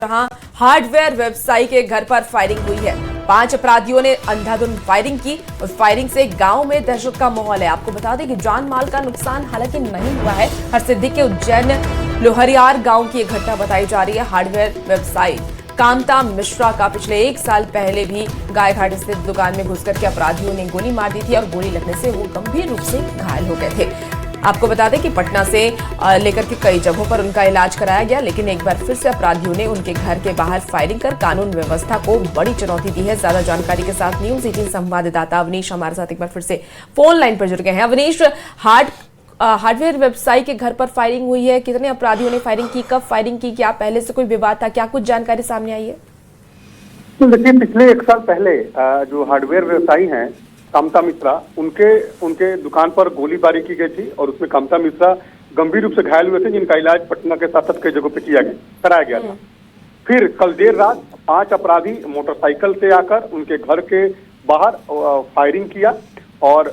जहां हार्डवेयर व्यवसायी के घर पर फायरिंग हुई है। 5 अपराधियों ने अंधाधुंध फायरिंग की और फायरिंग से गांव में दहशत का माहौल है। आपको बता दें कि जान माल का नुकसान हालांकि नहीं हुआ है। हरसिद्धि के उज्जैन लोहरियार गांव की एक घटना बताई जा रही है। हार्डवेयर व्यवसायी कामता मिश्रा का पिछले 1 साल पहले भी गायघाट स्थित दुकान में घुसकर के अपराधियों ने गोली मार दी थी और गोली लगने से वो गंभीर रूप से घायल हो गए थे। आपको बता दें कि पटना से लेकर के कई जगहों पर उनका इलाज कराया गया, लेकिन एक बार फिर से अपराधियों ने उनके घर के बाहर फायरिंग कर कानून व्यवस्था को बड़ी चुनौती दी है। ज्यादा जानकारी के साथ न्यूज 18 संवाददाता अवनीश हमारे साथ एक बार फिर से फोन लाइन पर जुड़ गए हैं। अवनीश, हार्डवेयर व्यवसायी के घर पर फायरिंग हुई है, कितने अपराधियों ने फायरिंग की, कब फायरिंग की, क्या पहले से कोई विवाद था, क्या कुछ जानकारी सामने आई है? तो देखिए, पिछले 1 साल पहले जो हार्डवेयर व्यवसायी हैं कामता मिश्रा, उनके दुकान पर गोलीबारी की गई थी और उसमें कामता मिश्रा गंभीर रूप से घायल हुए थे, जिनका इलाज पटना के साथ साथ कई जगहों पे कराया गया था। फिर कल देर रात 5 अपराधी मोटरसाइकिल से आकर उनके घर के बाहर फायरिंग किया और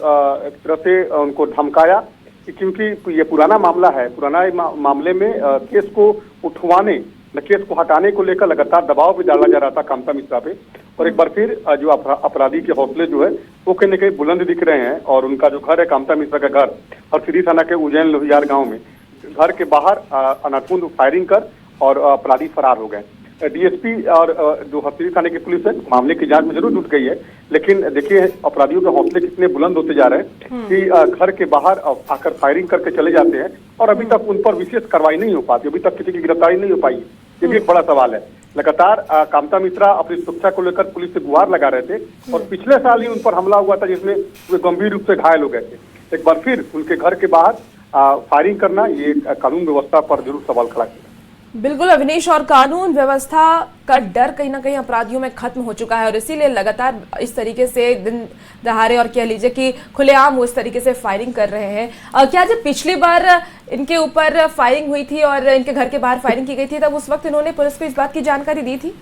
एक तरह से उनको धमकाया, क्योंकि ये पुराना मामला है। पुराना मामले में केस को उठवाने, केस को हटाने को लेकर लगातार दबाव भी डाला जा रहा था कामता मिश्रा पे। और एक बार फिर जो अपराधी के हौसले जो है वो कहीं न कहीं बुलंद दिख रहे हैं और उनका जो घर है कामता मिश्रा का घर हरसिद्धि थाना के उज्जैन लोहियार गांव में, घर के बाहर अनाधुंध फायरिंग कर और अपराधी फरार हो गए। डीएसपी और जो हरसिद्धि थाने की पुलिस है मामले की जांच में जरूर जुट गई है, लेकिन देखिए अपराधियों के हौसले कितने बुलंद होते जा रहे हैं कि घर के बाहर आकर फायरिंग करके चले जाते हैं और अभी तक उन पर विशेष कार्रवाई नहीं हो पाती, अभी तक किसी की गिरफ्तारी नहीं हो पाई। ये भी एक बड़ा सवाल है। लगातार कामता मिश्रा अपनी सुरक्षा को लेकर पुलिस से गुहार लगा रहे थे और पिछले साल ही उन पर हमला हुआ था जिसमें वे गंभीर रूप से घायल हो गए थे। एक बार फिर उनके घर के बाहर फायरिंग करना ये कानून व्यवस्था पर जरूर सवाल खड़ा किया। बिल्कुल अविनेश, और कानून व्यवस्था का डर कहीं ना कहीं अपराधियों में खत्म हो चुका है और इसीलिए लगातार इस तरीके से दिन दहाड़े और कह लीजिए कि खुलेआम वो इस तरीके से फायरिंग कर रहे हैं। क्या जब पिछली बार इनके ऊपर फायरिंग हुई थी और इनके घर के बाहर फायरिंग की गई थी तब उस वक्त इन्होंने पुलिस को इस बात की जानकारी दी थी?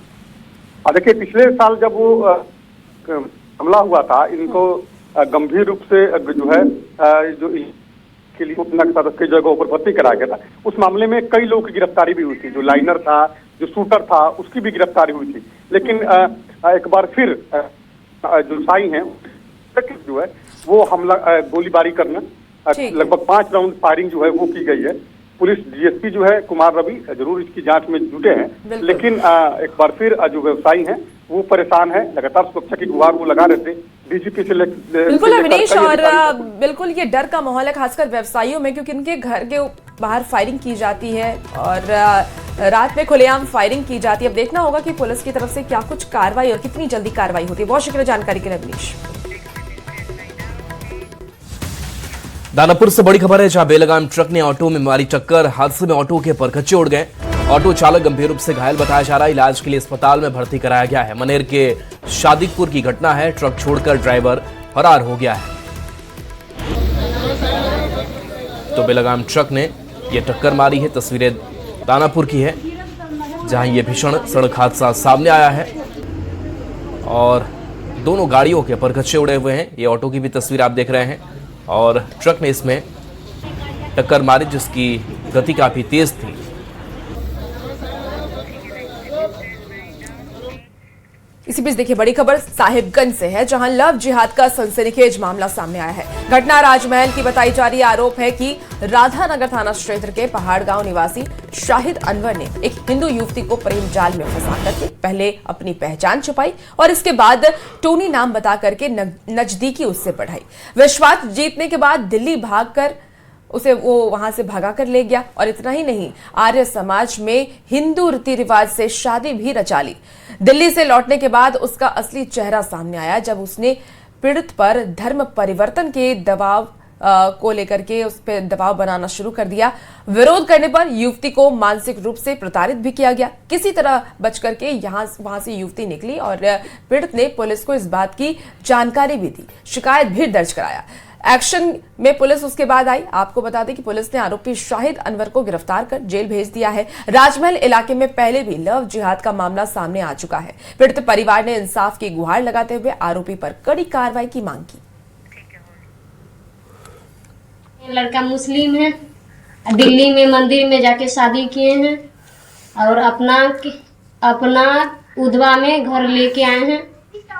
देखिए, पिछले साल जब वो हमला हुआ था, इनको गंभीर रूप से जो है जो के लिए कई जगहों पर भर्ती कराया गया था। उस मामले में कई लोगों की गिरफ्तारी भी हुई थी, जो लाइनर था, जो शूटर था, उसकी भी गिरफ्तारी हुई थी। लेकिन एक बार फिर जो साई हैं जो है वो हमला गोलीबारी करना, लगभग 5 राउंड फायरिंग जो है वो की गई है। पुलिस डीएसपी जो है कुमार रवि जरूर इसकी जांच में जुटे हैं, लेकिन एक बार फिर जो व्यवसायी हैं वो परेशान है, लगातार सुरक्षा की गुहार वो लगा रहे थे डीजीपी से बिल्कुल अविनेश, और बिल्कुल ये डर का माहौल है खासकर व्यवसायियों में, क्योंकि उनके घर के बाहर फायरिंग की जाती है और रात में खुलेआम फायरिंग की जाती है। अब देखना होगा कि पुलिस की तरफ से क्या कुछ कार्रवाई और कितनी जल्दी कार्रवाई होती है। बहुत शुक्रिया जानकारी के लिए अविनेश। दानापुर से बड़ी खबर है, जहां बेलगाम ट्रक ने ऑटो में मारी टक्कर। हादसे में ऑटो के परखच्चे उड़ गए। ऑटो चालक गंभीर रूप से घायल बताया जा रहा है, इलाज के लिए अस्पताल में भर्ती कराया गया है। मनेर के शादिकपुर की घटना है, ट्रक छोड़कर ड्राइवर फरार हो गया है। तो बेलगाम ट्रक ने यह टक्कर मारी है। तस्वीरें दानापुर की है, जहां यह भीषण सड़क हादसा सामने आया है और दोनों गाड़ियों के परखच्चे उड़े हुए हैं। ये ऑटो की भी तस्वीर आप देख रहे हैं और ट्रक ने इसमें टक्कर मारी, जिसकी गति काफी तेज थी। इसी बीच देखिए बड़ी खबर साहिबगंज से है, जहां लव जिहाद का सनसनीखेज मामला सामने आया है। घटना राजमहल की बताई जा रही है। आरोप है कि राधानगर थाना क्षेत्र के पहाड़ गांव निवासी शाहिद अनवर ने एक हिंदू युवती को प्रेम जाल में फंसा करके पहले अपनी पहचान छुपाई और इसके बाद टोनी नाम बता करके नजदीकी उससे बढ़ाई। विश्वास जीतने के बाद दिल्ली भागकर उसे वो वहां से भगा कर ले गया और इतना ही नहीं, आर्य समाज में हिंदू रीति रिवाज से शादी भी रचा ली। दिल्ली से लौटने के बाद उसका असली चेहरा सामने आया, जब उसने पीड़ित पर धर्म परिवर्तन के दबाव को लेकर के उस पर दबाव बनाना शुरू कर दिया। विरोध करने पर युवती को मानसिक रूप से प्रताड़ित भी किया गया। किसी तरह बच करके वहां से युवती निकली और पीड़ित ने पुलिस को इस बात की जानकारी भी दी, शिकायत भी दर्ज कराया। एक्शन में पुलिस उसके बाद आई। आपको बता दें कि पुलिस ने आरोपी शाहिद अनवर को गिरफ्तार कर जेल भेज दिया है। राजमहल इलाके में पहले भी लव जिहाद का मामला सामने आ चुका है। पीड़ित परिवार ने इंसाफ की गुहार लगाते हुए आरोपी पर कड़ी कार्रवाई की मांग की। लड़का मुस्लिम है, दिल्ली में मंदिर में जाके शादी किए हैं और अपना अपना उधवा में घर लेके आए हैं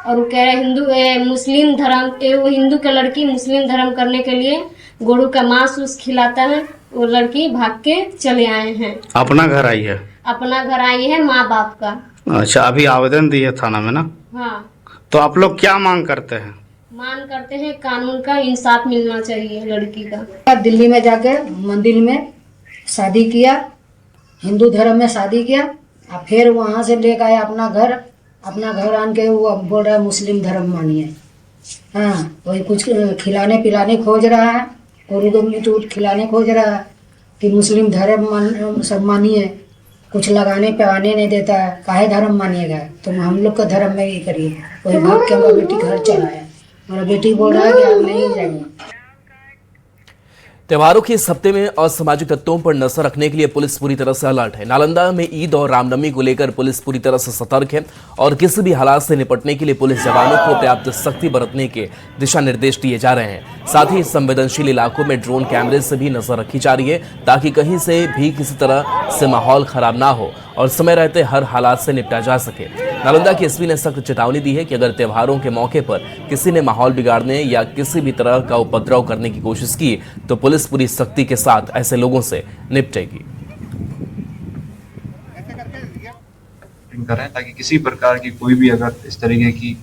और वो कह रहे मुस्लिम धर्म वो हिंदू के लड़की मुस्लिम धर्म करने के लिए गोरू का मांस उस खिलाता है। वो लड़की भाग के चले आए हैं। अपना घर आई है? अपना घर आई है माँ बाप का। अच्छा, अभी आवेदन दिए थाना में ना? हाँ। तो आप लोग क्या मांग करते हैं? मांग करते हैं कानून का इंसाफ मिलना चाहिए लड़की का। दिल्ली में जाके मंदिर में शादी किया, हिंदू धर्म में शादी किया और फिर वहाँ से लेकर आया अपना घर आन के वो बोल रहा है मुस्लिम धर्म मानिए। हाँ, वही कुछ खिलाने पिलाने खोज रहा है, गोरू मीट उट खिलाने खोज रहा है कि मुस्लिम धर्म सब मानिए। कुछ लगाने पहनाने नहीं देता है, काहे धर्म मानिएगा, तुम हम लोग का धर्म में ही करिए। वही भाग के हमारा बेटी घर चला है। मेरा बेटी बोल रहा है कि आप नहीं जाएंगे। त्योहारों के इस हफ्ते में असामाजिक तत्वों पर नजर रखने के लिए पुलिस पूरी तरह से अलर्ट है। नालंदा में ईद और रामनवमी को लेकर पुलिस पूरी तरह से सतर्क है और किसी भी हालात से निपटने के लिए पुलिस जवानों को पर्याप्त सख्ती बरतने के दिशा निर्देश दिए जा रहे हैं। साथ ही संवेदनशील इलाकों में ड्रोन कैमरे से भी नजर रखी जा रही है ताकि कहीं से भी किसी तरह से माहौल खराब ना हो और समय रहते हर हालात से निपटा जा सके। नालंदा की एसपी ने सख्त चेतावनी दी है कि अगर त्योहारों के मौके पर किसी ने माहौल बिगाड़ने या किसी भी तरह का उपद्रव करने की कोशिश की तो पुलिस पूरी सख्ती के साथ ऐसे लोगों से निपटेगी। करें ताकि किसी प्रकार की कोई भी अगर इस तरीके की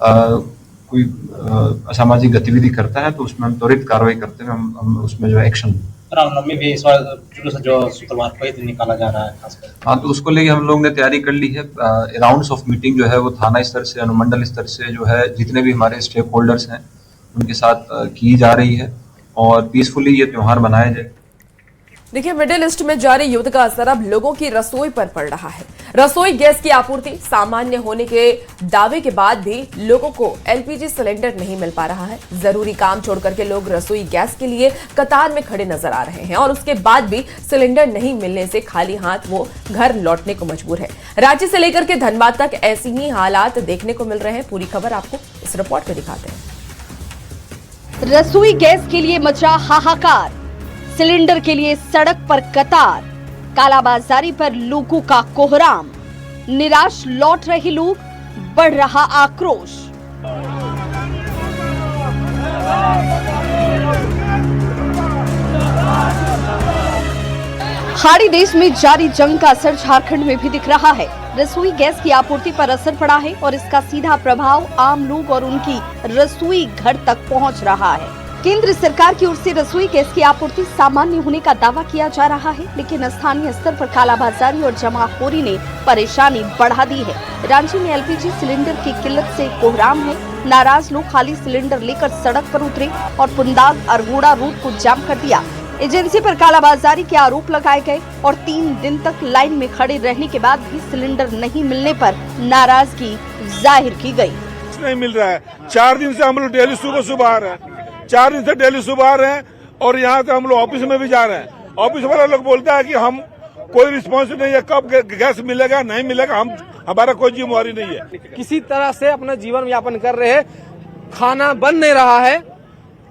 कोई असामाजिक गतिविधि करता है तो उसमें हम त्वरित कार्रवाई करते हुए हम उसमें जो एक्शन। रामनवमी भी इस बार जुलूस जो शुक्रवार को ही दिन निकाला जा रहा है खासकर। हाँ, तो उसको लेके हम लोग ने तैयारी कर ली है। राउंड्स ऑफ मीटिंग जो है वो थाना स्तर से अनुमंडल स्तर से जो है जितने भी हमारे स्टेक होल्डर्स हैं उनके साथ की जा रही है और पीसफुली ये त्योहार मनाया जाए। देखिए, मिडिल ईस्ट में जारी युद्ध का असर अब लोगों की रसोई पर पड़ रहा है। रसोई गैस की आपूर्ति सामान्य होने के दावे के बाद भी लोगों को एलपीजी सिलेंडर नहीं मिल पा रहा है। जरूरी काम छोड़कर के लोग रसोई गैस के लिए कतार में खड़े नजर आ रहे हैं और उसके बाद भी सिलेंडर नहीं मिलने से खाली हाथ वो घर लौटने को मजबूर है। राज्य से लेकर के धनबाद तक ऐसी ही हालात देखने को मिल रहे हैं। पूरी खबर आपको इस रिपोर्ट में दिखाते हैं। रसोई गैस के लिए मचा हाहाकार, सिलेंडर के लिए सड़क पर कतार, कालाबाजारी पर लोगों का कोहराम, निराश लौट रहे लोग, बढ़ रहा आक्रोश। खाड़ी देश में जारी जंग का असर झारखंड में भी दिख रहा है। रसोई गैस की आपूर्ति पर असर पड़ा है और इसका सीधा प्रभाव आम लोग और उनकी रसोई घर तक पहुंच रहा है। केंद्र सरकार की ओर से रसोई गैस की आपूर्ति सामान्य होने का दावा किया जा रहा है, लेकिन स्थानीय स्तर पर कालाबाजारी और जमाखोरी ने परेशानी बढ़ा दी है। रांची में एलपीजी सिलेंडर की किल्लत से कोहराम है। नाराज लोग खाली सिलेंडर लेकर सड़क पर उतरे और पुंदाग अरगोड़ा रूट को जाम कर दिया। एजेंसी पर कालाबाजारी के आरोप लगाए गए और 3 दिन तक लाइन में खड़े रहने के बाद भी सिलेंडर नहीं मिलने पर नाराजगी जाहिर की गई। नहीं मिल रहा है। 4 दिन से हम लोग डेली सुबह आ रहे हैं, 4 दिन से डेली सुबह आ रहे हैं और यहाँ से हम लोग ऑफिस में भी जा रहे हैं। ऑफिस वाला लोग बोलता है कि हम कोई रिस्पॉन्स नहीं है, कब गैस मिलेगा नहीं मिलेगा, हमारा कोई जिम्मेवारी नहीं है। किसी तरह से अपना जीवन यापन कर रहे हैं, खाना बन नहीं रहा है।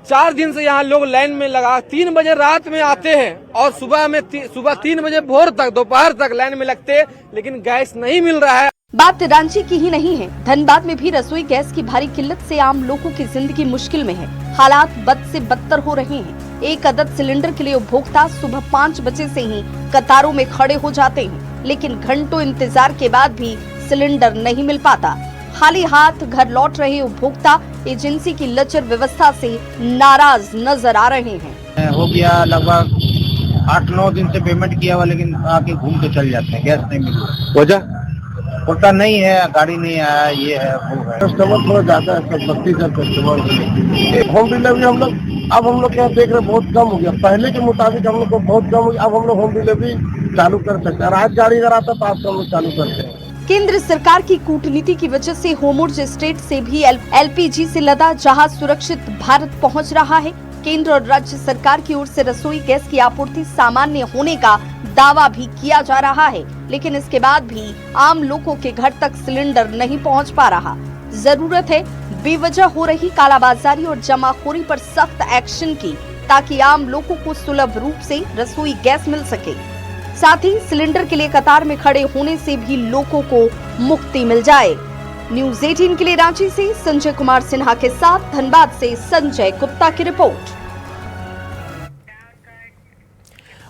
4 दिन से यहाँ लोग लाइन में लगा 3 बजे रात में आते हैं और सुबह 3 बजे भोर तक दोपहर तक लाइन में लगते हैं, लेकिन गैस नहीं मिल रहा है। बात रांची की ही नहीं है, धनबाद में भी रसोई गैस की भारी किल्लत से आम लोगों की जिंदगी मुश्किल में है। हालात बद से बदतर हो रहे हैं। एक अदद सिलेंडर के लिए उपभोक्ता सुबह 5 बजे से ही कतारों में खड़े हो जाते हैं, लेकिन घंटों इंतजार के बाद भी सिलेंडर नहीं मिल पाता। खाली हाथ घर लौट रहे उपभोक्ता एजेंसी की लचर व्यवस्था से नाराज नजर आ रहे हैं। हो गया लगभग 8-9 दिन से पेमेंट किया हुआ, लेकिन आके घूम के चल जाते हैं, गैस नहीं मिल रहा। वजह होता नहीं है, गाड़ी नहीं आया, ये है वो है। कस्टमर थोड़ा ज्यादा है, 32 कस्टमर। होम डिलीवरी हम लोग यहाँ देख रहे बहुत कम हो गया। पहले के मुताबिक हम लोग को बहुत कम हो गया। अब हम लोग होम डिलीवरी चालू कर सकते हैं। आज गाड़ी अगर आता तो आज हम लोग चालू करते हैं। केंद्र सरकार की कूटनीति की वजह से होमोर्ज स्टेट से भी एलपीजी से लदा जहाज सुरक्षित भारत पहुंच रहा है। केंद्र और राज्य सरकार की ओर से रसोई गैस की आपूर्ति सामान्य होने का दावा भी किया जा रहा है, लेकिन इसके बाद भी आम लोगों के घर तक सिलेंडर नहीं पहुंच पा रहा। जरूरत है बेवजह हो रही कालाबाजारी और जमाखोरी पर सख्त एक्शन की, ताकि आम लोगों को सुलभ रूप से रसोई गैस मिल सके। साथ ही सिलेंडर के लिए कतार में खड़े होने से भी लोगों को मुक्ति मिल जाए। न्यूज़ 18 के लिए रांची से संजय कुमार सिन्हा के साथ धनबाद से संजय गुप्ता की रिपोर्ट।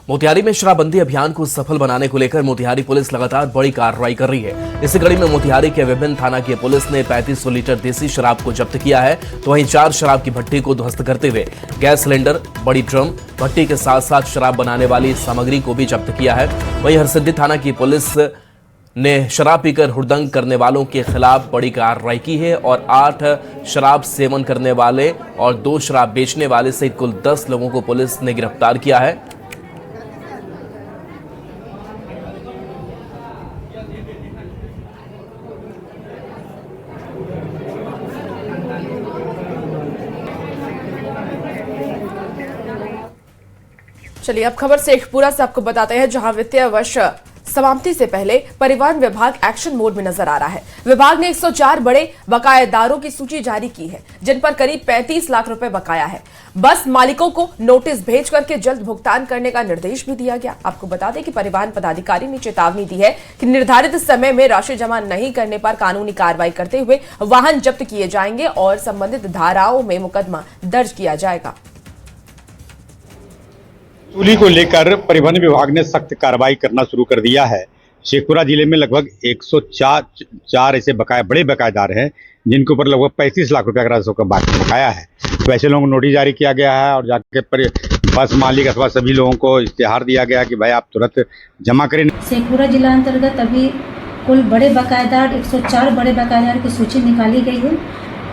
मोतिहारी में शराबबंदी अभियान को सफल बनाने को लेकर मोतिहारी पुलिस लगातार बड़ी कार्रवाई कर रही है। इसी कड़ी में मोतिहारी के विभिन्न थाना की पुलिस ने 3500 लीटर देसी शराब को जब्त किया है, तो वहीं 4 शराब की भट्टी को ध्वस्त करते हुए गैस सिलेंडर, बड़ी ड्रम, भट्टी के साथ साथ शराब बनाने वाली सामग्री को भी जब्त किया है। वहीं हरसिद्धि थाना की पुलिस ने शराब पीकर हुड़दंग करने वालों के खिलाफ बड़ी कार्रवाई की है और 8 शराब सेवन करने वाले और 2 शराब बेचने वाले सहित कुल 10 लोगों को पुलिस ने गिरफ्तार किया है। चलिए अब खबर शेखपुरा से आपको बताते हैं, जहां वित्तीय वर्ष समाप्ति से पहले परिवहन विभाग एक्शन मोड में नजर आ रहा है। विभाग ने 104 बड़े बकायेदारों की सूची जारी की है, जिन पर करीब 35 लाख रुपए बकाया है। बस मालिकों को नोटिस भेज करके जल्द भुगतान करने का निर्देश भी दिया गया। आपको बता दें कि परिवहन पदाधिकारी ने चेतावनी दी है कि निर्धारित समय में राशि जमा नहीं करने पर कानूनी कार्रवाई करते हुए वाहन जब्त किए जाएंगे और संबंधित धाराओं में मुकदमा दर्ज किया जाएगा। वसूली को लेकर परिवहन विभाग ने सख्त कार्रवाई करना शुरू कर दिया है। शेखपुरा जिले में लगभग 104 ऐसे बड़े बकायेदार हैं, जिनके ऊपर लगभग 35 लाख रुपए का राजस्व का बकाया है। तो ऐसे लोगों को नोटिस जारी किया गया है और जाके बस मालिक अथवा सभी लोगों को इश्तेहार दिया गया कि भाई आप तुरंत जमा करें। शेखपुरा जिला अंतर्गत अभी कुल बड़े बकायेदार 104 बड़े बकायेदार की सूची निकाली गई है।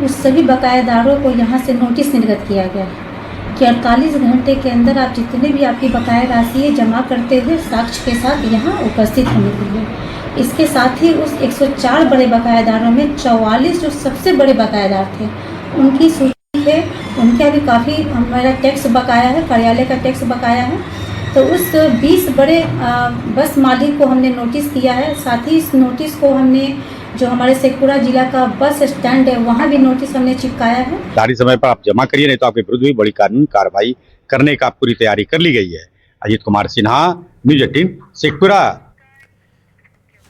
उस सभी बकायेदारों को यहाँ से नोटिस निर्गत किया गया है कि 48 घंटे के अंदर आप जितने भी आपकी बकाया राशि है जमा करते हुए साक्ष्य के साथ यहाँ उपस्थित होने के लिए। इसके साथ ही उस 104 बड़े बकायेदारों में 44 जो सबसे बड़े बकायेदार थे उनकी सूची है। उनके अभी काफ़ी हमारा टैक्स बकाया है, कार्यालय का टैक्स बकाया है। तो उस 20 बड़े बस मालिक को हमने नोटिस किया है। साथ ही इस नोटिस को हमने जो हमारे शेखपुरा जिला का बस स्टैंड है वहाँ भी नोटिस हमने चिपकाया है। निर्धारित समय पर आप जमा करिए, नहीं तो आपके विरुद्ध भी बड़ी कानूनी कार्रवाई करने का पूरी तैयारी कर ली गई है। अजीत कुमार सिन्हा, न्यूज़ 18 शेखपुरा।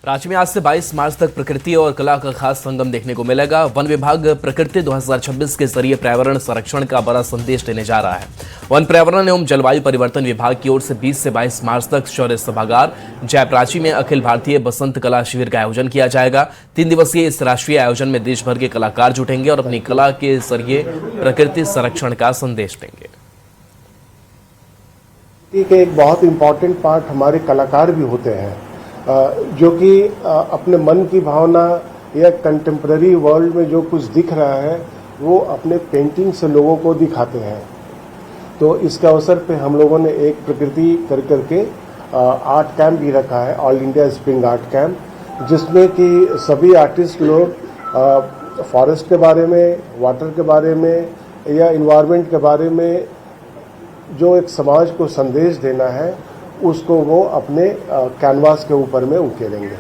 राज्य में आज से 22 मार्च तक प्रकृति और कला का खास संगम देखने को मिलेगा। वन विभाग प्रकृति 2026 के जरिए पर्यावरण संरक्षण का बड़ा संदेश देने जा रहा है। वन पर्यावरण एवं जलवायु परिवर्तन विभाग की ओर से 20 से 22 मार्च तक शौर्य सभागार जयप्राची में अखिल भारतीय बसंत कला शिविर का आयोजन किया जाएगा। 3 दिवसीय इस राष्ट्रीय आयोजन में देश भर के कलाकार जुटेंगे और अपनी कला के जरिए प्रकृति संरक्षण का संदेश देंगे। एक बहुत इंपॉर्टेंट पार्ट हमारे कलाकार भी होते हैं, जो कि अपने मन की भावना या कंटेम्प्रेरी वर्ल्ड में जो कुछ दिख रहा है वो अपने पेंटिंग से लोगों को दिखाते हैं। तो इसके अवसर पे हम लोगों ने एक प्रकृति करके आर्ट कैंप भी रखा है, all India spring art camp, जिसमें कि सभी आर्टिस्ट लोग फॉरेस्ट के बारे में, वाटर के बारे में या इन्वायरमेंट के बारे में जो एक समाज को संदेश देना है उसको वो अपने कैनवास के ऊपर में उकेरेंगे।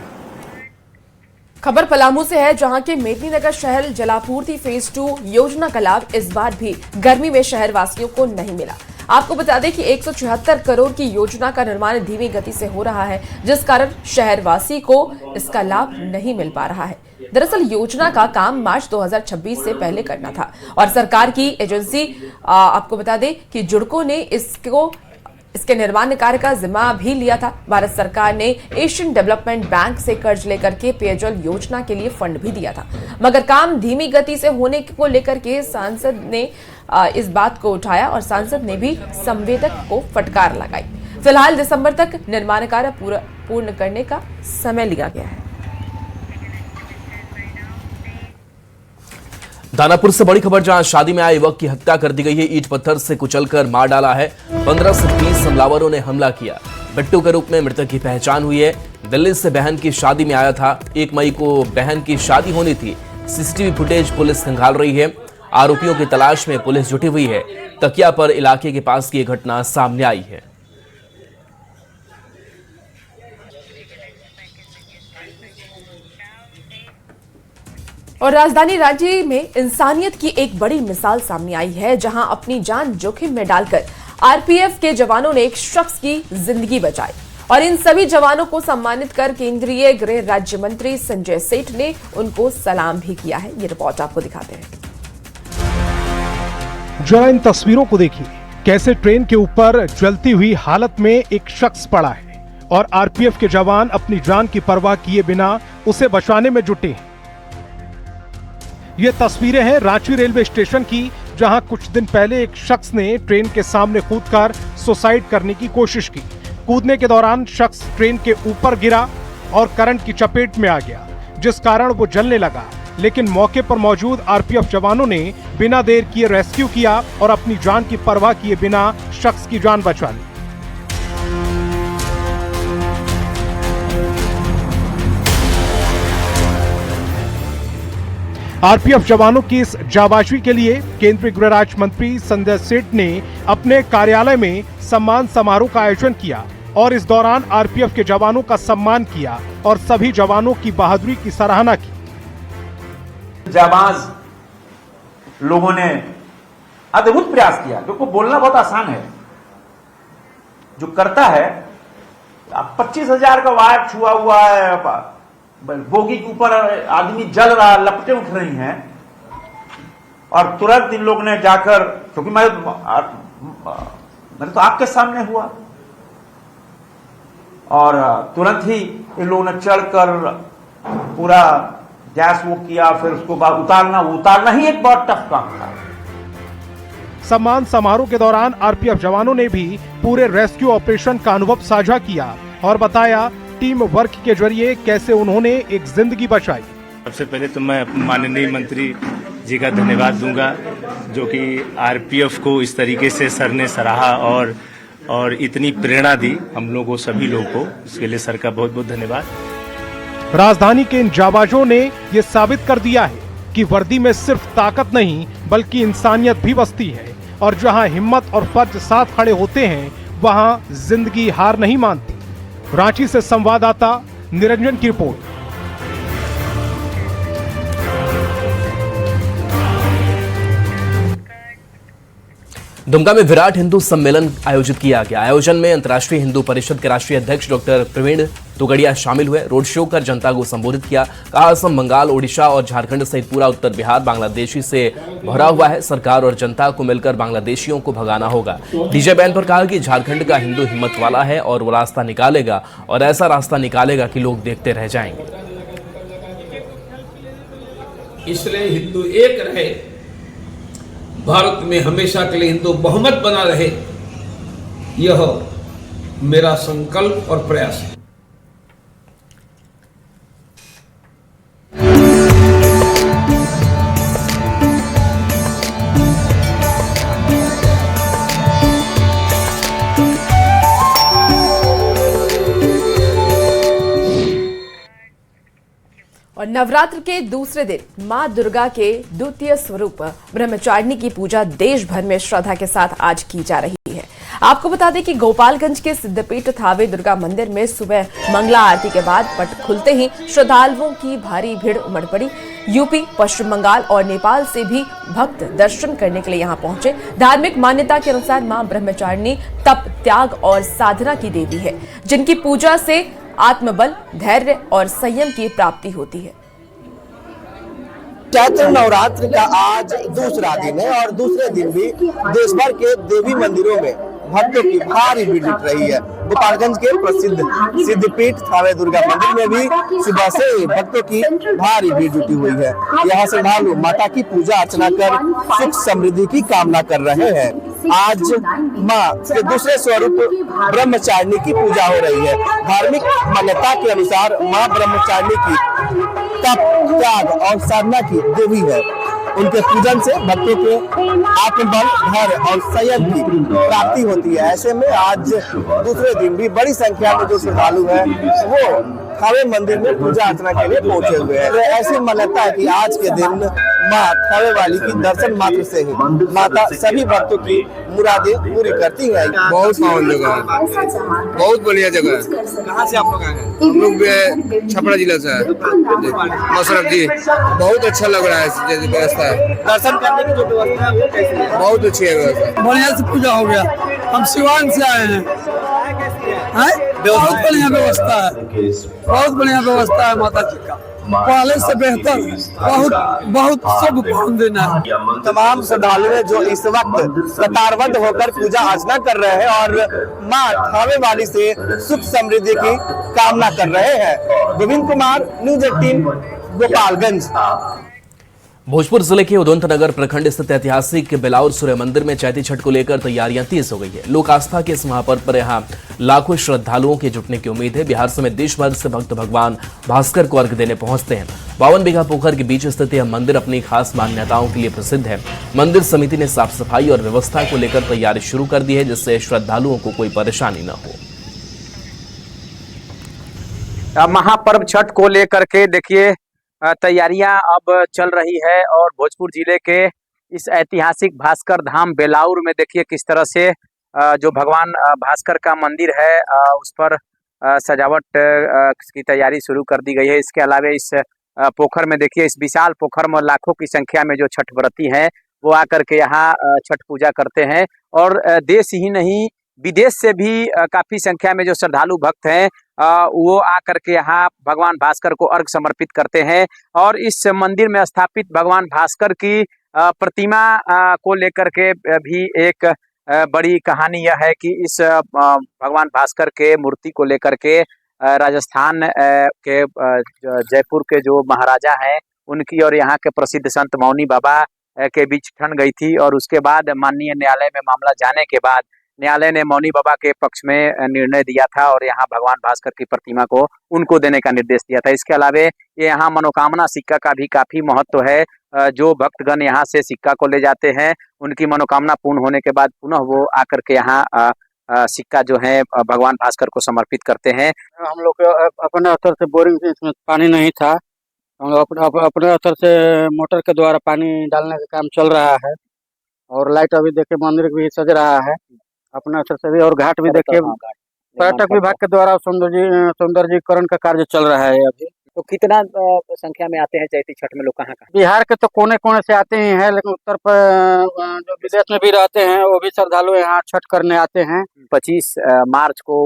खबर पलामू से है, जहां के मेदिनीनगर शहर जलापूर्ति फेज 2 योजना का लाभ इस बार भी गर्मी में शहर वासियों को नहीं मिला। आपको बता दें कि 176 करोड़ की योजना का निर्माण धीमी गति से हो रहा है, जिस कारण शहरवासी को इसका लाभ नहीं मिल पा रहा है। दरअसल योजना का काम मार्च 2026 से पहले करना था और सरकार की एजेंसी आपको बता दें कि जुड़को ने इसके निर्माण कार्य का जिम्मा भी लिया था। भारत सरकार ने एशियन डेवलपमेंट बैंक से कर्ज लेकर के पेयजल योजना के लिए फंड भी दिया था, मगर काम धीमी गति से होने को लेकर के सांसद ने इस बात को उठाया और सांसद ने भी संवेदक को फटकार लगाई। फिलहाल दिसंबर तक निर्माण कार्य पूर्ण करने का समय लिया गया है। दानापुर से बड़ी खबर, जहां शादी में आए युवक की हत्या कर दी गई है। ईंट पत्थर से कुचलकर मार डाला है। 15 से 20 हमलावरों ने हमला किया। बिट्टू के रूप में मृतक की पहचान हुई है। दिल्ली से बहन की शादी में आया था। 1 मई को बहन की शादी होनी थी। सीसीटीवी फुटेज पुलिस खंगाल रही है। आरोपियों की तलाश में पुलिस जुटी हुई है। तकिया पर इलाके के पास की यह घटना सामने आई है। और राजधानी रांची में इंसानियत की एक बड़ी मिसाल सामने आई है, जहां अपनी जान जोखिम में डालकर आरपीएफ के जवानों ने एक शख्स की जिंदगी बचाई और इन सभी जवानों को सम्मानित कर केंद्रीय गृह राज्य मंत्री संजय सेठ ने उनको सलाम भी किया है। ये रिपोर्ट आपको दिखाते हैं। जरा इन तस्वीरों को देखिए, कैसे ट्रेन के ऊपर जलती हुई हालत में एक शख्स पड़ा है और आरपीएफ के जवान अपनी जान की परवाह किए बिना उसे बचाने में जुटे हैं। ये तस्वीरें हैं रांची रेलवे स्टेशन की, जहां कुछ दिन पहले एक शख्स ने ट्रेन के सामने कूदकर सुसाइड करने की कोशिश की। कूदने के दौरान शख्स ट्रेन के ऊपर गिरा और करंट की चपेट में आ गया, जिस कारण वो जलने लगा। लेकिन मौके पर मौजूद आरपीएफ जवानों ने बिना देर किए रेस्क्यू किया और अपनी जान की परवाह किए बिना शख्स की जान बचा ली। आरपीएफ जवानों की इस जाबाजी के लिए केंद्रीय गृह राज्य मंत्री संजय सेठ ने अपने कार्यालय में सम्मान समारोह का आयोजन किया और इस दौरान आरपीएफ के जवानों का सम्मान किया और सभी जवानों की बहादुरी की सराहना की। जाबाज लोगों ने अद्भुत प्रयास किया, क्योंकि बोलना बहुत आसान है, जो करता है। 25,000 का वायर छुआ हुआ है, बोगी के ऊपर आदमी जल रहा, लपटें उठ रही हैं, और तुरंत इन लोग ने जाकर, क्योंकि मैं तो आपके सामने हुआ, और तुरंत ही इन लोगों ने चढ़कर पूरा गैस वो किया, फिर उसको बाद उतारना ही एक बहुत टफ काम था। सम्मान समारोह के दौरान आरपीएफ जवानों ने भी पूरे रेस्क्यू ऑपरेशन का अनुभव साझा किया और बताया टीम वर्क के जरिए कैसे उन्होंने एक जिंदगी बचाई। सबसे पहले तो मैं माननीय मंत्री जी का धन्यवाद दूंगा, जो कि आरपीएफ को इस तरीके से सर ने सराहा और इतनी प्रेरणा दी हम लोगों सभी लोगों को, इसके लिए सर का बहुत बहुत धन्यवाद। राजधानी के इन जाबाजों ने ये साबित कर दिया है कि वर्दी में सिर्फ ताकत नहीं बल्कि इंसानियत भी बसती है, और जहां हिम्मत और फर्ज साथ खड़े होते हैं वहां जिंदगी हार नहीं मानती। रांची से संवाददाता निरंजन की रिपोर्ट। दुमका में विराट हिंदू सम्मेलन आयोजित किया गया। आयोजन में अंतर्राष्ट्रीय हिंदू परिषद के राष्ट्रीय अध्यक्ष डॉक्टर प्रवीण तोगड़िया शामिल हुए। रोड शो कर जनता को संबोधित किया। कहा, असम, बंगाल, ओडिशा और झारखंड सहित पूरा उत्तर बिहार बांग्लादेशी से भरा हुआ है। सरकार और जनता को मिलकर बांग्लादेशियों को भगाना होगा। डीजे बैन पर कहा कि झारखंड का हिंदू हिम्मत वाला है और वो रास्ता निकालेगा, और ऐसा रास्ता निकालेगा कि लोग देखते रह जाएंगे। इसलिए हिंदू एक रहे, भारत में हमेशा के लिए हिंदू बहुमत बना रहे, यह मेरा संकल्प और प्रयास है। और नवरात्र के दूसरे दिन मां दुर्गा के द्वितीय स्वरूप ब्रह्मचारिणी की पूजा देश भर में श्रद्धा के साथ आज की जा रही है। आपको बता दें कि गोपालगंज के सिद्धपीठ थावे दुर्गा मंदिर में सुबह मंगला आरती के बाद पट खुलते ही श्रद्धालुओं की भारी भीड़ उमड़ पड़ी। यूपी, पश्चिम बंगाल और नेपाल से भी भक्त दर्शन करने के लिए यहां पहुंचे। धार्मिक मान्यता के अनुसार मां ब्रह्मचारिणी तप, त्याग और साधना की देवी है, जिनकी पूजा से आत्मबल, धैर्य और संयम की प्राप्ति होती है। चैत्र नवरात्र का आज दूसरा दिन है और दूसरे दिन भी देश भर के देवी मंदिरों में भक्तों की भारी भीड़ जुट रही है। गोपालगंज के प्रसिद्ध सिद्धपीठ थावे दुर्गा मंदिर में भी सुबह से भक्तों की भारी भीड़ जुटी हुई है। यहाँ श्रद्धालु माता की पूजा अर्चना कर सुख समृद्धि की कामना कर रहे हैं। आज माँ के दूसरे स्वरूप ब्रह्मचारिणी की पूजा हो रही है। धार्मिक मान्यता के अनुसार माँ ब्रह्मचारिणी की तप, त्याग और साधना की देवी है। उनके पूजन से भक्तों के आत्मबल, धैर्य और संयम की प्राप्ति होती है। ऐसे में आज दूसरे दिन भी बड़ी संख्या में जो श्रद्धालु हैं वो थावे मंदिर में पूजा अर्चना के लिए पहुंचे हुए हैं। ऐसी मान्यता है कि आज के दिन माँ थावे वाली की दर्शन मात्र से ही माता सभी भक्तों की मुरादें पूरी करती है। बहुत पावन जगह है, बहुत बढ़िया जगह है। कहाँ से आप लोग आए हैं? हम लोग छपरा जिला से है। मसरफ जी, बहुत अच्छा लग रहा है व्यवस्था है। दर्शन करने की जो व्यवस्था है वो कैसी है? बहुत अच्छी है व्यवस्था। बढ़िया से पूजा हो गया। हम सिवान से आए हैं। बहुत बढ़िया व्यवस्था है, बहुत बढ़िया व्यवस्था है माता जी का, पहले से बेहतर, बहुत बहुत सब ध्यान देना है। तमाम श्रद्धालु जो इस वक्त कतारबद्ध होकर पूजा अर्चना कर रहे हैं और मां थावे वाली से सुख समृद्धि की कामना कर रहे हैं। गोविंद कुमार, न्यूज़ 18, गोपालगंज। भोजपुर जिले के उदंत नगर प्रखंड स्थित ऐतिहासिक बेलाउर सूर्य मंदिर में चैती छठ को लेकर तैयारियां तेज हो गई है। लोक आस्था के इस महापर्व पर यहां लाखों श्रद्धालुओं के जुटने की उम्मीद है। बिहार समेत देश भर से भक्त भगवान भास्कर को अर्घ्य देने पहुंचते हैं। 52 बीघा पोखर के बीच स्थित यह मंदिर अपनी खास मान्यताओं के लिए प्रसिद्ध है। मंदिर समिति ने साफ सफाई और व्यवस्था को लेकर तैयारी शुरू कर दी है, जिससे श्रद्धालुओं को कोई परेशानी न हो। महापर्व छठ को लेकर के देखिए तैयारियां अब चल रही है और भोजपुर जिले के इस ऐतिहासिक भास्कर धाम बेलाउर में देखिए किस तरह से जो भगवान भास्कर का मंदिर है उस पर सजावट की तैयारी शुरू कर दी गई है। इसके अलावा इस पोखर में देखिए, इस विशाल पोखर में लाखों की संख्या में जो छठ व्रती हैं वो आकर के यहाँ छठ पूजा करते हैं और देश ही नहीं विदेश से भी काफी संख्या में जो श्रद्धालु भक्त हैं वो आकर के यहाँ भगवान भास्कर को अर्घ समर्पित करते हैं। और इस मंदिर में स्थापित भगवान भास्कर की प्रतिमा को लेकर के भी एक बड़ी कहानी यह है कि इस भगवान भास्कर के मूर्ति को लेकर के राजस्थान के जयपुर के जो महाराजा हैं उनकी और यहाँ के प्रसिद्ध संत मौनी बाबा के बीच ठन गई थी और उसके बाद माननीय न्यायालय में मामला जाने के बाद न्यायालय ने मौनी बाबा के पक्ष में निर्णय दिया था और यहाँ भगवान भास्कर की प्रतिमा को उनको देने का निर्देश दिया था। इसके अलावा ये यहाँ मनोकामना सिक्का का भी काफी महत्व है। जो भक्तगण यहाँ से सिक्का को ले जाते हैं उनकी मनोकामना पूर्ण होने के बाद पुनः वो आकर के यहाँ सिक्का जो है भगवान भास्कर को समर्पित करते हैं। हम लोग अपने स्तर से बोरिंग से इसमें पानी नहीं था, हम लोग अपने स्तर से मोटर के द्वारा पानी डालने का काम चल रहा है और लाइट अभी देखिए मंदिर भी सज रहा है अपने स्तर से भी और घाट भी देखिए पर्यटक विभाग के द्वारा सौंदर्यीकरण का कार्य चल रहा है अभी। तो कितना संख्या में आते हैं चैती छठ में लोग कहाँ का? बिहार के तो कोने कोने से आते ही हैं, लेकिन उत्तर पर जो विदेश में भी रहते हैं वो भी श्रद्धालु यहाँ छठ करने आते हैं। 25 मार्च को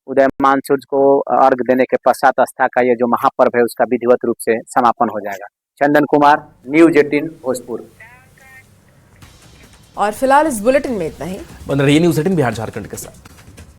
उदयमान सूर्य को अर्घ देने के पश्चात आस्था का ये जो महापर्व है उसका विधिवत रूप से समापन हो जाएगा। चंदन कुमार, न्यूज़ 18 भोजपुर। और फिलहाल इस बुलेटिन में इतना ही। बन रही न्यूज़ 18 बिहार झारखंड के साथ।